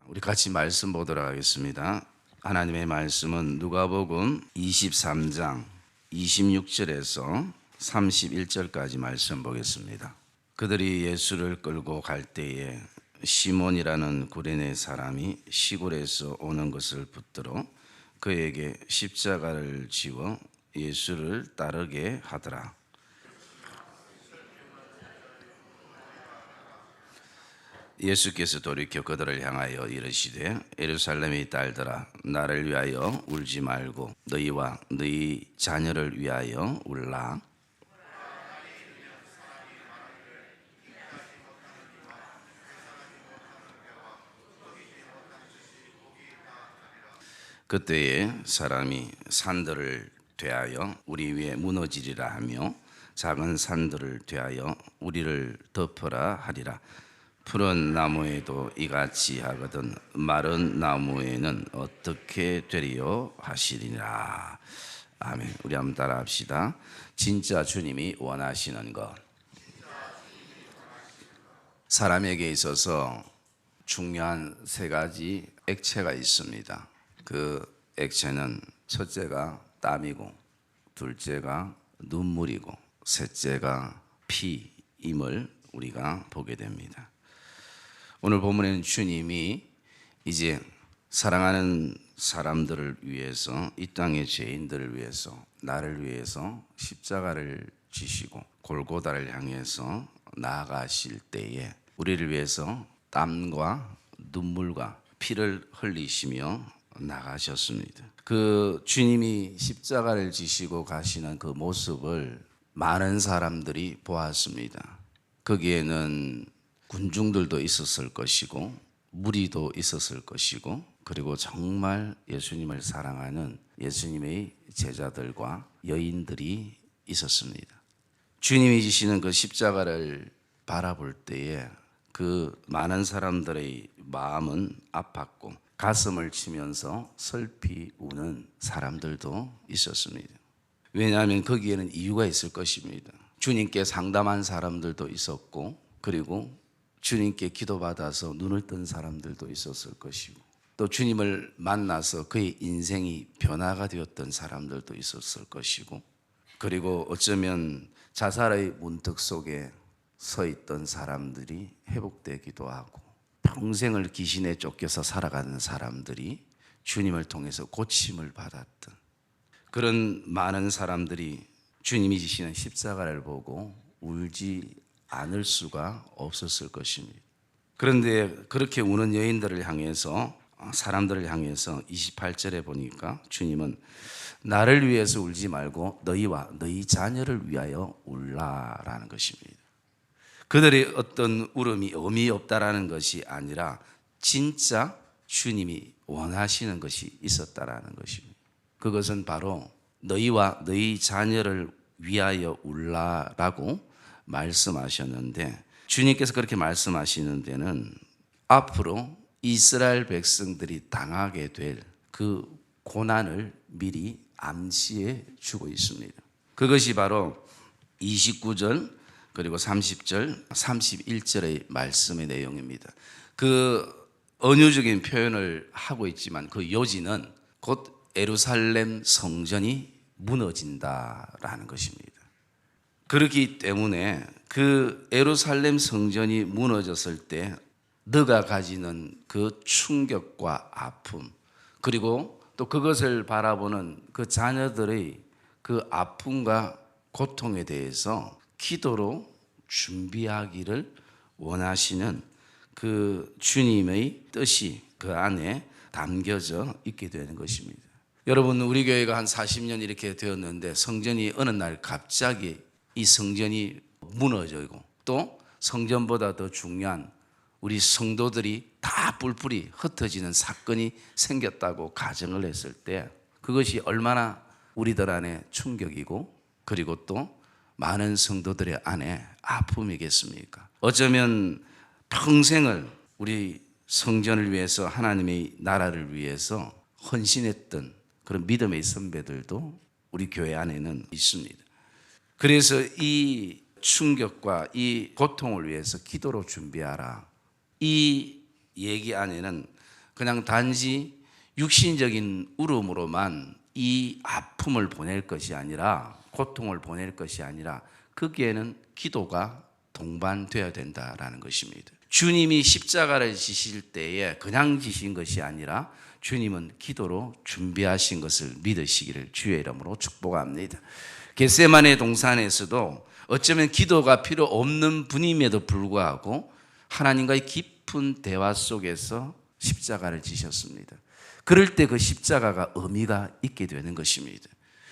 우리 같이 말씀 보도록 하겠습니다. 하나님의 말씀은 누가복음 23장 26절에서 31절까지 말씀 보겠습니다. 그들이 예수를 끌고 갈 때에 시몬이라는 구레네 사람이 시골에서 오는 것을 붙들어 그에게 십자가를 지워 예수를 따르게 하더라. 예수께서 돌이켜 그들을 향하여 이르시되 예루살렘의 딸들아, 나를 위하여 울지 말고 너희와 너희 자녀를 위하여 울라. 그때에 사람이 산들을 대하여 우리 위에 무너지리라 하며 작은 산들을 대하여 우리를 덮으라 하리라. 푸른 나무에도 이같이 하거든 마른 나무에는 어떻게 되리요 하시리라. 아멘. 우리 한번 따라합시다. 진짜 주님이 원하시는 것. 사람에게 있어서 중요한 세 가지 액체가 있습니다. 그 액체는 첫째가 땀이고, 둘째가 눈물이고, 셋째가 피임을 우리가 보게 됩니다. 오늘 본문에는 주님이 이제 사랑하는 사람들을 위해서, 이 땅의 죄인들을 위해서, 나를 위해서 십자가를 지시고 골고다를 향해서 나아가실 때에 우리를 위해서 땀과 눈물과 피를 흘리시며 나가셨습니다. 그 주님이 십자가를 지시고 가시는 그 모습을 많은 사람들이 보았습니다. 거기에는 군중들도 있었을 것이고 무리도 있었을 것이고, 그리고 정말 예수님을 사랑하는 예수님의 제자들과 여인들이 있었습니다. 주님이 지시는 그 십자가를 바라볼 때에 그 많은 사람들의 마음은 아팠고 가슴을 치면서 슬피 우는 사람들도 있었습니다. 왜냐하면 거기에는 이유가 있을 것입니다. 주님께 상담한 사람들도 있었고, 그리고 주님께 기도받아서 눈을 뜬 사람들도 있었을 것이고, 또 주님을 만나서 그의 인생이 변화가 되었던 사람들도 있었을 것이고, 그리고 어쩌면 자살의 문턱 속에 서 있던 사람들이 회복되기도 하고, 평생을 귀신에 쫓겨서 살아가는 사람들이 주님을 통해서 고침을 받았던 그런 많은 사람들이 주님이 지시는 십자가를 보고 울지 않을 수가 없었을 것입니다. 그런데 그렇게 우는 여인들을 향해서, 사람들을 향해서 28절에 보니까 주님은 나를 위해서 울지 말고 너희와 너희 자녀를 위하여 울라라는 것입니다. 그들의 어떤 울음이 의미 없다라는 것이 아니라 진짜 주님이 원하시는 것이 있었다라는 것입니다. 그것은 바로 너희와 너희 자녀를 위하여 울라라고 말씀하셨는데, 주님께서 그렇게 말씀하시는 데는 앞으로 이스라엘 백성들이 당하게 될 그 고난을 미리 암시해 주고 있습니다. 그것이 바로 29절 그리고 30절, 31절의 말씀의 내용입니다. 그 은유적인 표현을 하고 있지만 그 요지는 곧 예루살렘 성전이 무너진다라는 것입니다. 그렇기 때문에 그 예루살렘 성전이 무너졌을 때 너가 가지는 그 충격과 아픔, 그리고 또 그것을 바라보는 그 자녀들의 그 아픔과 고통에 대해서 기도로 준비하기를 원하시는 그 주님의 뜻이 그 안에 담겨져 있게 되는 것입니다. 여러분, 우리 교회가 한 40년 이렇게 되었는데 성전이 어느 날 갑자기 이 성전이 무너지고, 또 성전보다 더 중요한 우리 성도들이 다 뿔뿔이 흩어지는 사건이 생겼다고 가정을 했을 때 그것이 얼마나 우리들 안에 충격이고, 그리고 또 많은 성도들의 안에 아픔이겠습니까? 어쩌면 평생을 우리 성전을 위해서, 하나님의 나라를 위해서 헌신했던 그런 믿음의 선배들도 우리 교회 안에는 있습니다. 그래서 이 충격과 이 고통을 위해서 기도로 준비하라, 이 얘기 안에는 그냥 단지 육신적인 울음으로만 이 아픔을 보낼 것이 아니라, 고통을 보낼 것이 아니라 거기에는 기도가 동반되어야 된다라는 것입니다. 주님이 십자가를 지실 때에 그냥 지신 것이 아니라 주님은 기도로 준비하신 것을 믿으시기를 주의 이름으로 축복합니다. 겟세마네 동산에서도 어쩌면 기도가 필요 없는 분임에도 불구하고 하나님과의 깊은 대화 속에서 십자가를 지셨습니다. 그럴 때 그 십자가가 의미가 있게 되는 것입니다.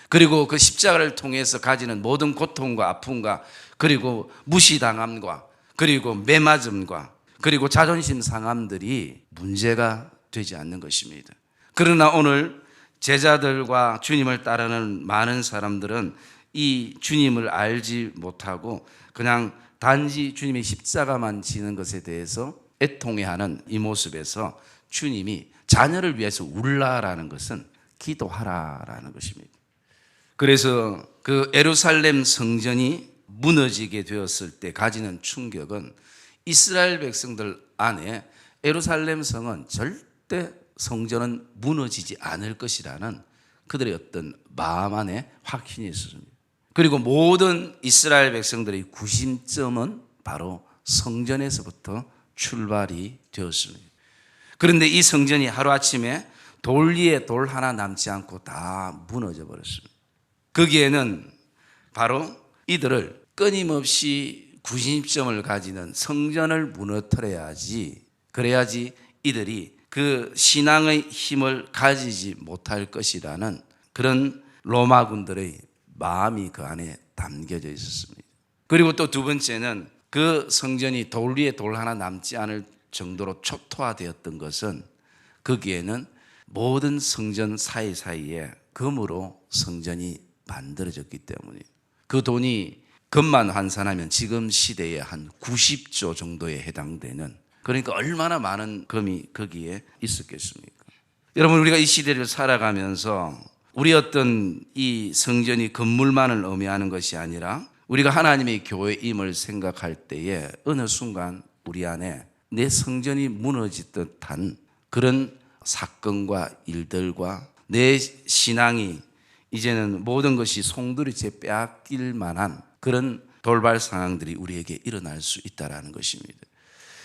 그리고 그 십자가를 통해서 가지는 모든 고통과 아픔과 그리고 무시당함과 그리고 매맞음과 그리고 자존심 상함들이 문제가 되지 않는 것입니다. 그러나 오늘 제자들과 주님을 따르는 많은 사람들은 이 주님을 알지 못하고 그냥 단지 주님의 십자가만 지는 것에 대해서 애통해하는 이 모습에서 주님이 자녀를 위해서 울라라는 것은 기도하라라는 것입니다. 그래서 그 예루살렘 성전이 무너지게 되었을 때 가지는 충격은 이스라엘 백성들 안에 예루살렘 성은 절대 성전은 무너지지 않을 것이라는 그들의 어떤 마음 안에 확신이 있었습니다. 그리고 모든 이스라엘 백성들의 구심점은 바로 성전에서부터 출발이 되었습니다. 그런데 이 성전이 하루아침에 돌 위에 돌 하나 남지 않고 다 무너져 버렸습니다. 거기에는 바로 이들을 끊임없이 구심점을 가지는 성전을 무너뜨려야지, 그래야지 이들이 그 신앙의 힘을 가지지 못할 것이라는 그런 로마군들의 마음이 그 안에 담겨져 있었습니다. 그리고 또 두 번째는 그 성전이 돌 위에 돌 하나 남지 않을 정도로 초토화되었던 것은 거기에는 모든 성전 사이사이에 금으로 성전이 만들어졌기 때문에 그 돈이 금만 환산하면 지금 시대에 한 90조 정도에 해당되는, 그러니까 얼마나 많은 금이 거기에 있었겠습니까? 여러분, 우리가 이 시대를 살아가면서 우리 어떤 이 성전이 건물만을 의미하는 것이 아니라 우리가 하나님의 교회임을 생각할 때에 어느 순간 우리 안에 내 성전이 무너질 듯한 그런 사건과 일들과 내 신앙이 이제는 모든 것이 송두리째 빼앗길 만한 그런 돌발 상황들이 우리에게 일어날 수 있다는 것입니다.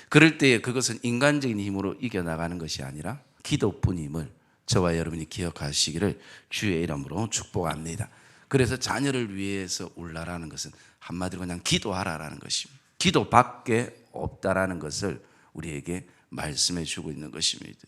그럴 때에 그것은 인간적인 힘으로 이겨나가는 것이 아니라 기도뿐임을 저와 여러분이 기억하시기를 주의 이름으로 축복합니다. 그래서 자녀를 위해서 울라라는 것은 한마디로 그냥 기도하라라는 것입니다. 기도밖에 없다라는 것을 우리에게 말씀해 주고 있는 것입니다.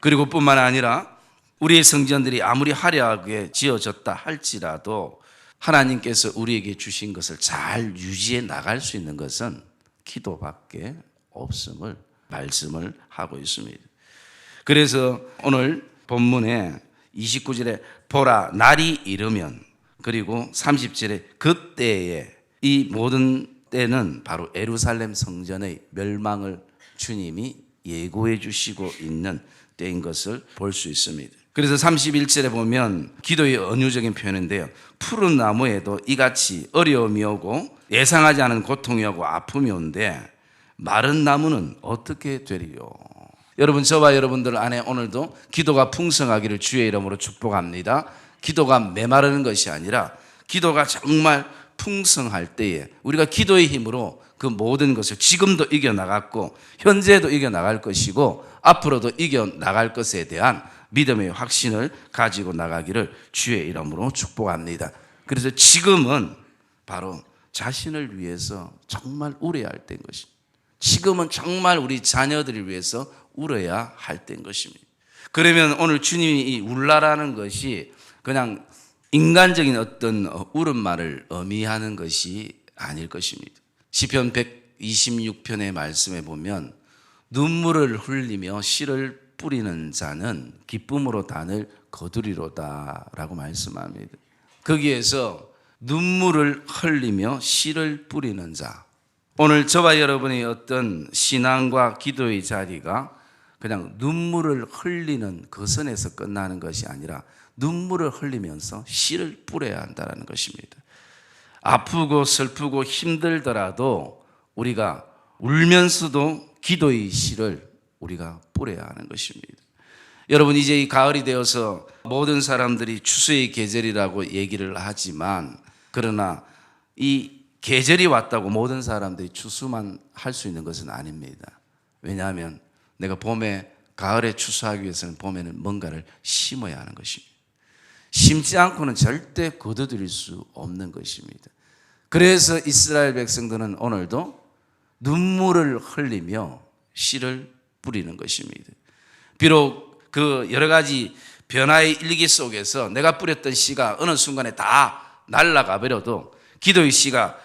그리고 뿐만 아니라 우리의 성전들이 아무리 화려하게 지어졌다 할지라도 하나님께서 우리에게 주신 것을 잘 유지해 나갈 수 있는 것은 기도밖에 없음을 말씀을 하고 있습니다. 그래서 오늘 본문에 29절에 보라 날이 이르면, 그리고 30절에 그때에, 이 모든 때는 바로 예루살렘 성전의 멸망을 주님이 예고해 주시고 있는 때인 것을 볼 수 있습니다. 그래서 31절에 보면 기도의 은유적인 표현인데요, 푸른 나무에도 이같이 어려움이 오고 예상하지 않은 고통이 오고 아픔이 온데 마른 나무는 어떻게 되리요? 여러분, 저와 여러분들 안에 오늘도 기도가 풍성하기를 주의 이름으로 축복합니다. 기도가 메마르는 것이 아니라 기도가 정말 풍성할 때에 우리가 기도의 힘으로 그 모든 것을 지금도 이겨나갔고 현재도 이겨나갈 것이고 앞으로도 이겨나갈 것에 대한 믿음의 확신을 가지고 나가기를 주의 이름으로 축복합니다. 그래서 지금은 바로 자신을 위해서 정말 울어야 할 때인 것입니다. 지금은 정말 우리 자녀들을 위해서 울어야 할 때인 것입니다. 그러면 오늘 주님이 이 울라라는 것이 그냥 인간적인 어떤 울음말을 의미하는 것이 아닐 것입니다. 시편 126편의 말씀에 보면 눈물을 흘리며 씨를 뿌리는 자는 기쁨으로 단을 거두리로다 라고 말씀합니다. 거기에서 눈물을 흘리며 씨를 뿌리는 자, 오늘 저와 여러분의 어떤 신앙과 기도의 자리가 그냥 눈물을 흘리는 그 선에서 끝나는 것이 아니라 눈물을 흘리면서 씨를 뿌려야 한다는 것입니다. 아프고 슬프고 힘들더라도 우리가 울면서도 기도의 씨를 우리가 뿌려야 하는 것입니다. 여러분, 이제 이 가을이 되어서 모든 사람들이 추수의 계절이라고 얘기를 하지만, 그러나 이 계절이 왔다고 모든 사람들이 추수만 할 수 있는 것은 아닙니다. 왜냐하면 내가 가을에 추수하기 위해서는 봄에는 뭔가를 심어야 하는 것입니다. 심지 않고는 절대 거두들일 수 없는 것입니다. 그래서 이스라엘 백성들은 오늘도 눈물을 흘리며 씨를 뿌리는 것입니다. 비록 그 여러 가지 변화의 일기 속에서 내가 뿌렸던 씨가 어느 순간에 다 날아가 버려도 기도의 씨가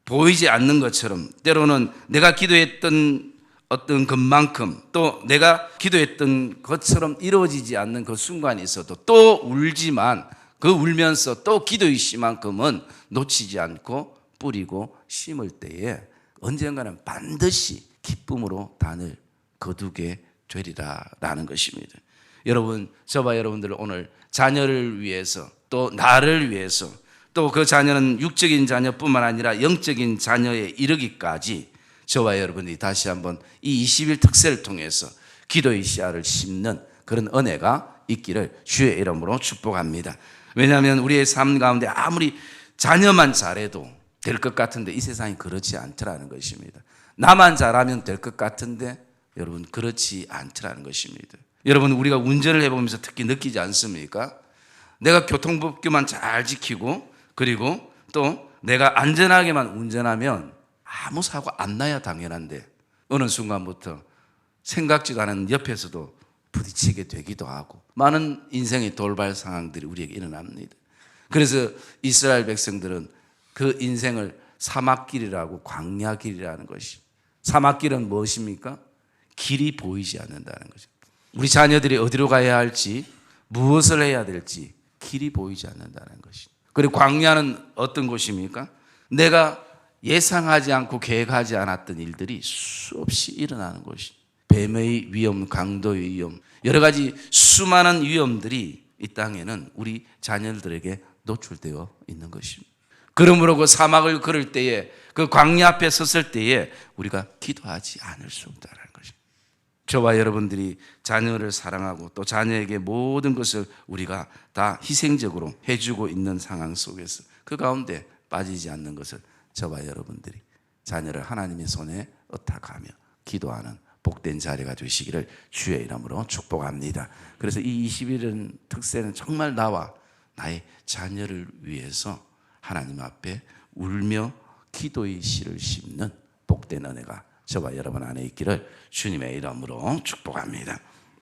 보이지 않는 것처럼, 때로는 내가 기도했던 어떤 것만큼 또 내가 기도했던 것처럼 이루어지지 않는 그 순간이 있어도 또 울지만, 그 울면서 또 기도의 씨만큼은 놓치지 않고 뿌리고 심을 때에 언젠가는 반드시 기쁨으로 단을 거두게 되리라라는 것입니다. 여러분, 저와 여러분들 오늘 자녀를 위해서, 또 나를 위해서, 또 그 자녀는 육적인 자녀뿐만 아니라 영적인 자녀에 이르기까지 저와 여러분이 다시 한번 이 20일 특세를 통해서 기도의 씨앗을 심는 그런 은혜가 있기를 주의 이름으로 축복합니다. 왜냐하면 우리의 삶 가운데 아무리 자녀만 잘해도 될 것 같은데 이 세상이 그렇지 않더라는 것입니다. 나만 잘하면 될 것 같은데 여러분, 그렇지 않더라는 것입니다. 여러분, 우리가 운전을 해보면서 특히 느끼지 않습니까? 내가 교통법규만 잘 지키고, 그리고 또 내가 안전하게만 운전하면 아무 사고 안 나야 당연한데 어느 순간부터 생각지도 않은 옆에서도 부딪히게 되기도 하고 많은 인생의 돌발 상황들이 우리에게 일어납니다. 그래서 이스라엘 백성들은 그 인생을 사막길이라고, 광야길이라는 것이, 사막길은 무엇입니까? 길이 보이지 않는다는 거죠. 우리 자녀들이 어디로 가야 할지, 무엇을 해야 될지 길이 보이지 않는다는 것이. 그리고 광야는 어떤 곳입니까? 내가 예상하지 않고 계획하지 않았던 일들이 수없이 일어나는 곳이, 뱀의 위험, 강도의 위험, 여러 가지 수많은 위험들이 이 땅에는 우리 자녀들에게 노출되어 있는 것입니다. 그러므로 그 사막을 걸을 때에, 그 광야 앞에 섰을 때에 우리가 기도하지 않을 수 없다는 것입니다. 저와 여러분들이 자녀를 사랑하고 또 자녀에게 모든 것을 우리가 다 희생적으로 해주고 있는 상황 속에서 그 가운데 빠지지 않는 것을 저와 여러분들이 자녀를 하나님의 손에 의탁하며 기도하는 복된 자리가 되시기를 주의 이름으로 축복합니다. 그래서 이 20일은 특세는 정말 나와 나의 자녀를 위해서 하나님 앞에 울며 기도의 씨를 심는 복된 은혜가 저와 여러분 안에 있기를 주님의 이름으로 축복합니다.